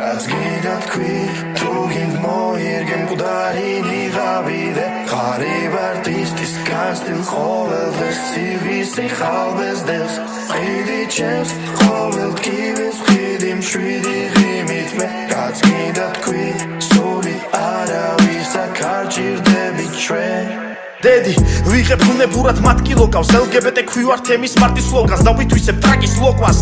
რაც გინდა თქვი თუ გინდ მოირგენ მკვდარი ნიღავიდე ღარიბ არტისტის განსტილ ყოველდღეს ცივისი ხალბეს დელს ყიდი ჩემს ყოველ ტკივილს ყიდი მშვიდი ღიმით მე რაც გინდა თქვი სული არავის აქ არ ჭირდებით ჩვენ დედი, ვიღებ უნებურად მათ კილოკავს LGBT ქვივართ ემის მარტის სლოგანს და ვითვისებ ტრაკის ლოკვას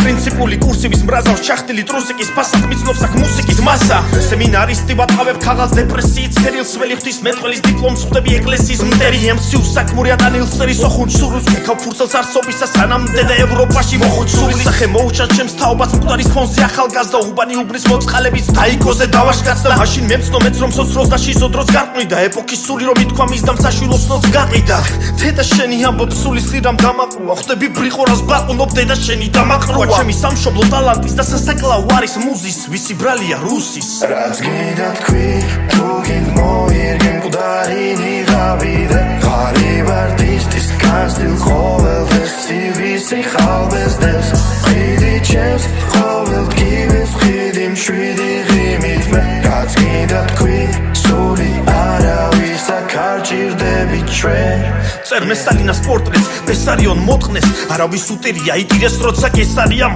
პრინციპული კურსივის მრაზავს ჩახტილი ტრუსიკის ფასად მიცნობს აქ მუსიკის მასა სემინარისტი ვატყავებ ქაღალდს დეპრესიით ცერილს ველი ღვთის მეტყველის დიპლომს ხვდები ეკლესიის მტერი MCU-ს საქმური ატანილს წერის ოხუნჯ სურვილს ვიქავ ფურცელს არსობისა სანამ დედა ევროპაში მოხუც სულის სახე მოუჭა ჩემს თაობას მკვდარის ფონზე ახალგაზრდა უბანი უბნის მოწყალებით დაიკოზე დავაშკაც და მაშინ მემცნო მეც რომ სოცროს და შიზოდროს გარყვნიდა ეპოქის სული რომ ითქვა მის დამსაშვილოსნოს გაყიდა დედა შენი ამბობ სულის ხირამ დამაყრუა ხვდები ბრიყორას ბაყუნობ დედა შენი დამაყრუა ჩემი სამშობლო ტალანტის და სასაკლაო არის მუზის ვისი ბრალია რუსის რაც გინდა თქვი თუ გინდ მოირგენ მკვდარი ნიღავიდე ღარიბ არტისტის განსტილ ყოველდღეს ცივისი ხალბეს დელს ყიდი ჩემს ყოველ ტკივილს ყიდი მშვიდი ღიმით მე რაც გინდა თქვი სული არავის აქ არ ჭირდებით ჩვენ წერ მესალინას პორტრეტს ბესარიონ მოწყნეს არავის უტირია იტირეს როცა კესარია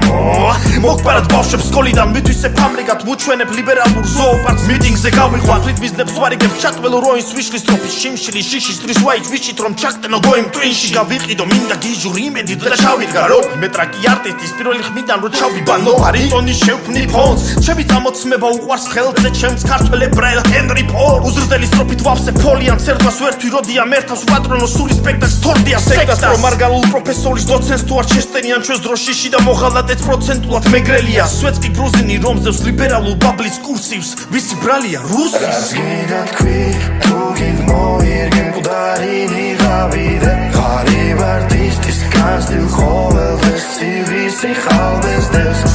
მოგპარად ბავშვებს სკოლიდან მითვისებ ამრიგად ვუჩვენებ ლიბერალურ ზოოპარკს მიტინგზე გავიყვანთ რიტმიზნებს ვარიგებ ჩატველო როინს ვიშლის ტროფის შიმშილი შიშის ტრის ვაით ვიშით რომ ჩაკტენო გოიმ ტვინში გავიყიდო მინდა გიჟური იმედი და ჩავიდგა რო მეტრაკი არტისტის პირველი ხმიდან რო ჩავიბანო არიტონი შევქმნი ფონს ჩემი წამოცმება უყვარს ხელზე ჩემს ქართველ ებრაელ ჰენრი ფორ უზრდელი სტროფით ვავსებ ფოლიან ცერდვას ვერთვი როდია მერთავს პატრონო სული სპექტაკლს თორდია სექტას რომ მარგალულ პროფესორის დოცენტს თუ არ შეშტენიან ჩვენს დროშიში და მოღალატეთ პროცენტულად მეგრელია სვეტსკი გრუზინი რომზევს ლიბერალულ ბაბლის კურსივს ვისი ბრალია რუსის რაც გინდა თქვი თუ გინდ მოირგენ მკვდარი ნიღავიდე ღარიბ არტისტის განსტილ ყოველდღეს ცივისი ხალბეს დელს